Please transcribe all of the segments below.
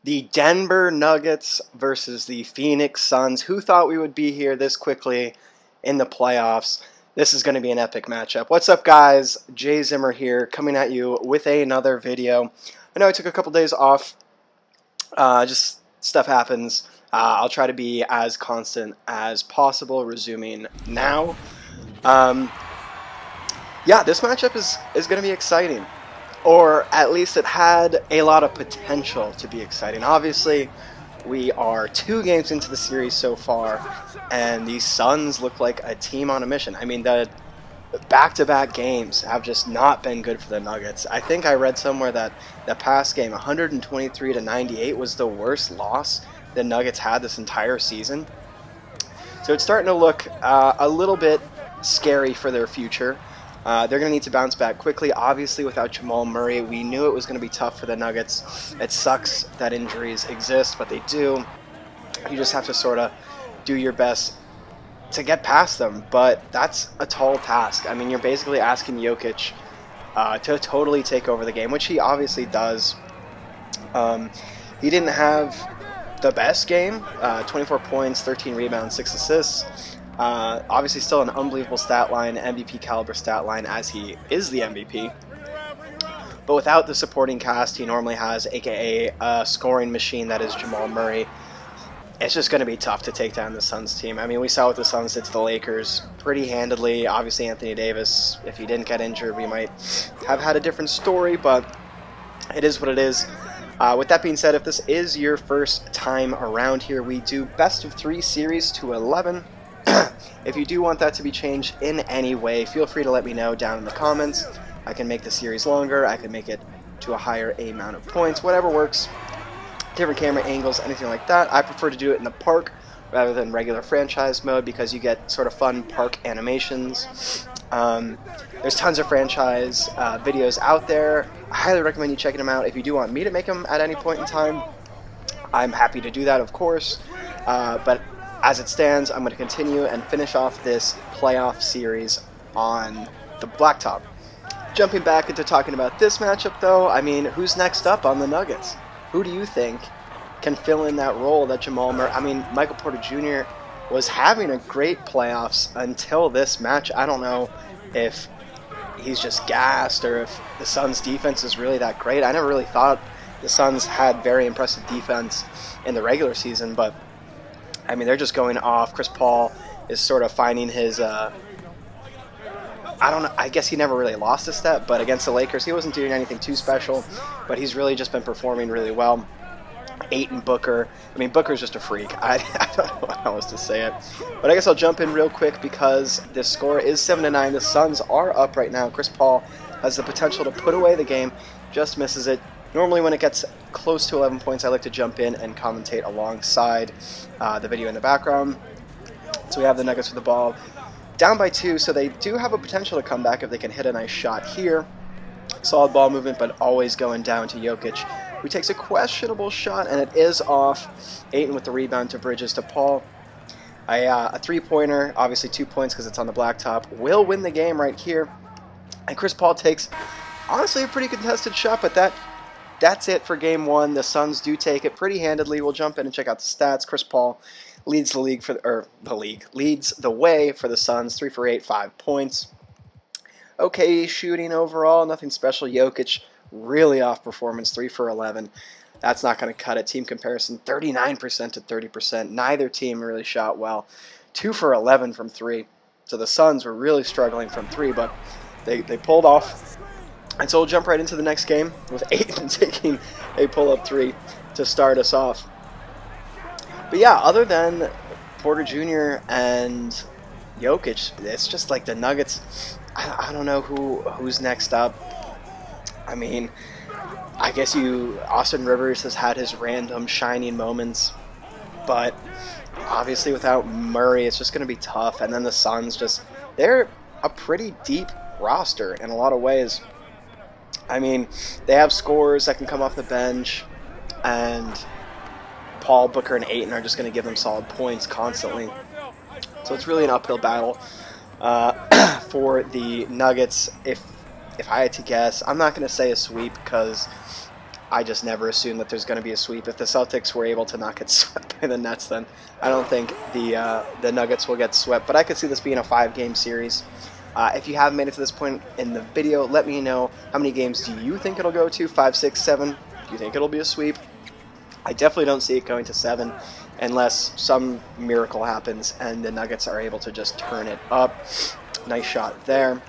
The Denver Nuggets versus the Phoenix Suns. Who thought we would be here this quickly in the playoffs? This is going to be an epic matchup. What's up, guys? Jay Zimmer here, coming at you with another video. I know I took a couple days off. Just stuff happens. I'll try to be as constant as possible, resuming now. Yeah, this matchup is going to be exciting. Or at least it had a lot of potential to be exciting. Obviously, we are 2 games into the series so far, and the Suns look like a team on a mission. I mean, the back-to-back games have just not been good for the Nuggets. I think I read somewhere that the past game, 123-98, was the worst loss the Nuggets had this entire season. So it's starting to look a little bit scary for their future. They're going to need to bounce back quickly. Obviously, without Jamal Murray, we knew it was going to be tough for the Nuggets. It sucks that injuries exist, but they do. You just have to sort of do your best to get past them, but that's a tall task. I mean, you're basically asking Jokic to totally take over the game, which he obviously does. He didn't have the best game, 24 points, 13 rebounds, 6 assists. Obviously still an unbelievable stat line, MVP caliber stat line, as he is the MVP. But without the supporting cast he normally has, aka a scoring machine that is Jamal Murray, it's just going to be tough to take down the Suns team. I mean, we saw what the Suns did to the Lakers pretty handedly. Obviously Anthony Davis, if he didn't get injured, we might have had a different story, but it is what it is. With that being said, if this is your first time around here, we do best of 3 series to 11. If you do want that to be changed in any way, feel free to let me know down in the comments. I can make the series longer, I can make it to a higher amount of points, whatever works. Different camera angles, anything like that. I prefer to do it in the park rather than regular franchise mode because you get sort of fun park animations. There's tons of franchise videos out there. I highly recommend you checking them out. If you do want me to make them at any point in time, I'm happy to do that, of course. But as it stands, I'm going to continue and finish off this playoff series on the blacktop. Jumping back into talking about this matchup, though, I mean, who's next up on the Nuggets? Who do you think can fill in that role that Jamal Murray... I mean, Michael Porter Jr. was having a great playoffs until this match. I don't know if he's just gassed or if the Suns' defense is really that great. I never really thought the Suns had very impressive defense in the regular season, but I mean, they're just going off. Chris Paul is sort of finding his, I don't know, I guess he never really lost a step, but against the Lakers, he wasn't doing anything too special, but he's really just been performing really well. Ayton, Booker, I mean, Booker's just a freak. I don't know how else to say it, but I guess I'll jump in real quick because this score is 7-9. The Suns are up right now. Chris Paul has the potential to put away the game, just misses it. Normally when it gets close to 11 points, I like to jump in and commentate alongside the video in the background. So we have the Nuggets with the ball down by 2, so they do have a potential to come back if they can hit a nice shot here. Solid ball movement, but always going down to Jokic, who takes a questionable shot, and it is off. Ayton with the rebound to Bridges to Paul. A three-pointer, obviously 2 points because it's on the blacktop, will win the game right here. And Chris Paul takes, honestly, a pretty contested shot, but that's it for game 1. The Suns do take it pretty handedly. We'll jump in and check out the stats. Chris Paul leads the league leads the way for the Suns. 3 for 8, 5 points. Okay shooting overall, nothing special. Jokic really off performance, 3 for 11. That's not going to cut it. Team comparison, 39% to 30%. Neither team really shot well. 2 for 11 from 3. So the Suns were really struggling from 3, but they pulled off. And so we'll jump right into the next game with Ayton taking a pull-up 3 to start us off. But yeah, other than Porter Jr. and Jokic, it's just like the Nuggets. I don't know who's next up. I mean, I guess Austin Rivers has had his random shining moments, but obviously without Murray, it's just going to be tough. And then the Suns they're a pretty deep roster in a lot of ways. I mean, they have scorers that can come off the bench, and Paul, Booker, and Ayton are just going to give them solid points constantly. So it's really an uphill battle for the Nuggets. If I had to guess, I'm not going to say a sweep because I just never assume that there's going to be a sweep. If the Celtics were able to not get swept by the Nets, then I don't think the Nuggets will get swept. But I could see this being a 5-game series. If you haven't made it to this point in the video, let me know how many games do you think it'll go to? 5, 6, 7? Do you think it'll be a sweep? I definitely don't see it going to 7 unless some miracle happens and the Nuggets are able to just turn it up. Nice shot there.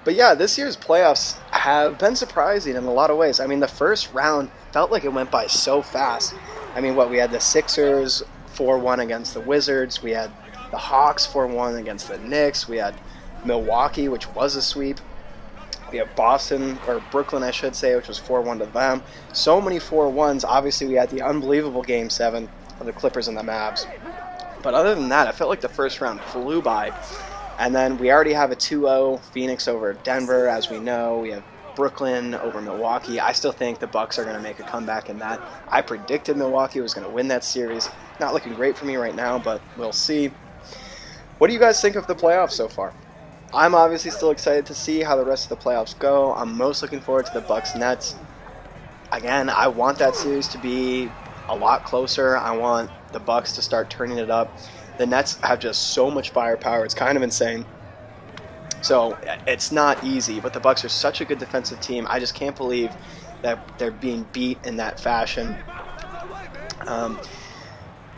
But yeah, this year's playoffs have been surprising in a lot of ways. I mean, the first round felt like it went by so fast. I mean, we had the Sixers 4-1 against the Wizards. We had the Hawks 4-1 against the Knicks. We had Milwaukee, which was a sweep. We have Boston, or Brooklyn, I should say, which was 4-1 to them. So many 4-1s. Obviously, we had the unbelievable Game 7 of the Clippers and the Mavs. But other than that, I felt like the first round flew by. And then we already have a 2-0 Phoenix over Denver, as we know. We have Brooklyn over Milwaukee. I still think the Bucks are going to make a comeback in that. I predicted Milwaukee was going to win that series. Not looking great for me right now, but we'll see. What do you guys think of the playoffs so far? I'm obviously still excited to see how the rest of the playoffs go. I'm most looking forward to the Bucks-Nets. Again, I want that series to be a lot closer. I want the Bucks to start turning it up. The Nets have just so much firepower. It's kind of insane. So it's not easy, but the Bucks are such a good defensive team. I just can't believe that they're being beat in that fashion.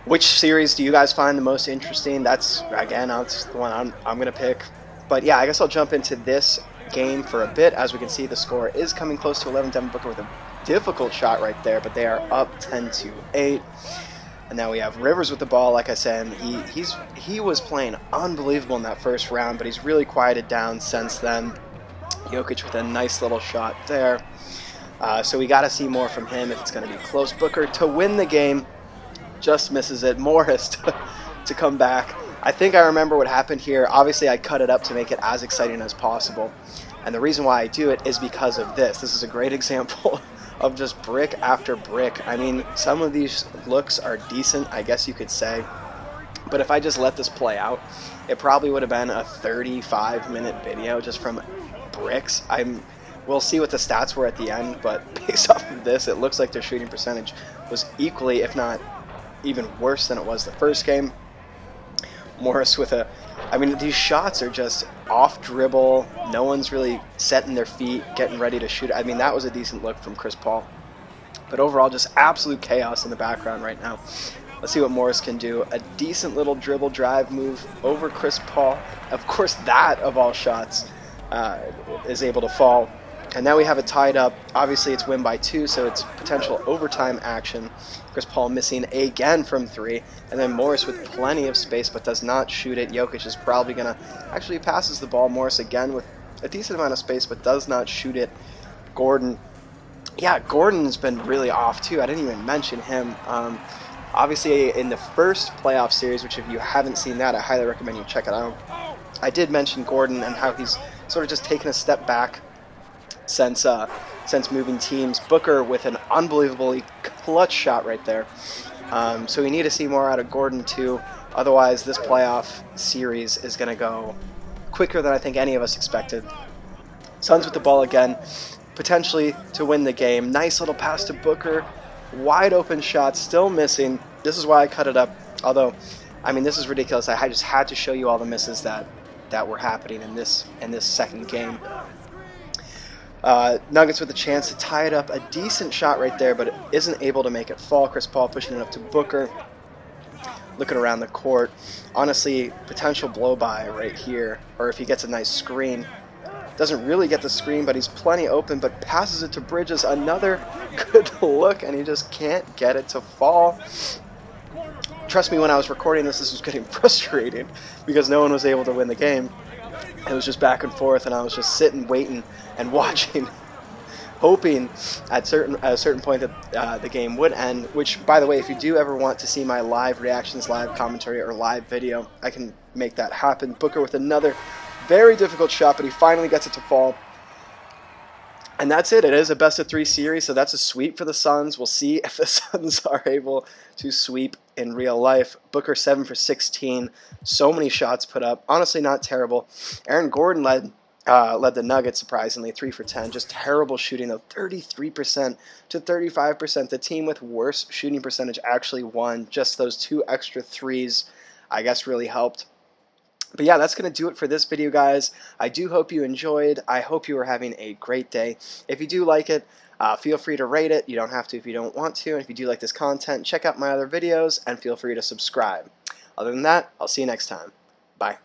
Which series do you guys find the most interesting? That's the one I'm going to pick. But yeah, I guess I'll jump into this game for a bit. As we can see, the score is coming close to 11. Devin Booker with a difficult shot right there, but they are up 10-8. And now we have Rivers with the ball, like I said. He was playing unbelievable in that first round, but he's really quieted down since then. Jokic with a nice little shot there. So we got to see more from him if it's going to be close. Booker to win the game, just misses it. Morris to come back. I think I remember what happened here. Obviously, I cut it up to make it as exciting as possible. And the reason why I do it is because of this. This is a great example of just brick after brick. I mean, some of these looks are decent, I guess you could say. But if I just let this play out, it probably would have been a 35-minute video just from bricks. We'll see what the stats were at the end, but based off of this, it looks like their shooting percentage was equally, if not even worse than it was the first game. Morris with these shots are just off dribble. No one's really setting their feet, getting ready to shoot. I mean, that was a decent look from Chris Paul. But overall, just absolute chaos in the background right now. Let's see what Morris can do. A decent little dribble drive move over Chris Paul. Of course, that, of all shots, is able to fall. And now we have it tied up. Obviously, it's win by 2, so it's potential overtime action. Chris Paul missing again from 3. And then Morris with plenty of space, but does not shoot it. Jokic is probably going to actually passes the ball. Morris again with a decent amount of space, but does not shoot it. Gordon. Yeah, Gordon's been really off, too. I didn't even mention him. Obviously, in the first playoff series, which if you haven't seen that, I highly recommend you check it out. I did mention Gordon and how he's sort of just taken a step back since moving teams. Booker with an unbelievably clutch shot right there. So we need to see more out of Gordon too. Otherwise, this playoff series is going to go quicker than I think any of us expected. Suns with the ball again, potentially to win the game. Nice little pass to Booker. Wide open shot, still missing. This is why I cut it up. Although, I mean, this is ridiculous. I just had to show you all the misses that were happening in this second game. Nuggets with a chance to tie it up. A decent shot right there, but it isn't able to make it fall. Chris Paul pushing it up to Booker. Looking around the court. Honestly, potential blow-by right here. Or if he gets a nice screen. Doesn't really get the screen, but he's plenty open, but passes it to Bridges. Another good look, and he just can't get it to fall. Trust me, when I was recording this was getting frustrating because no one was able to win the game. It was just back and forth, and I was just sitting, waiting, and watching, hoping at a certain point that the game would end. Which, by the way, if you do ever want to see my live reactions, live commentary, or live video, I can make that happen. Booker with another very difficult shot, but he finally gets it to fall. And that's it. It is a best-of-3 series, so that's a sweep for the Suns. We'll see if the Suns are able to sweep in real life. Booker 7 for 16. So many shots put up. Honestly, not terrible. Aaron Gordon led led the Nuggets surprisingly 3 for 10. Just terrible shooting though, 33% to 35%. The team with worse shooting percentage actually won. Just those 2 extra threes, I guess, really helped. But yeah, that's going to do it for this video, guys. I do hope you enjoyed. I hope you are having a great day. If you do like it, feel free to rate it. You don't have to if you don't want to. And if you do like this content, check out my other videos and feel free to subscribe. Other than that, I'll see you next time. Bye.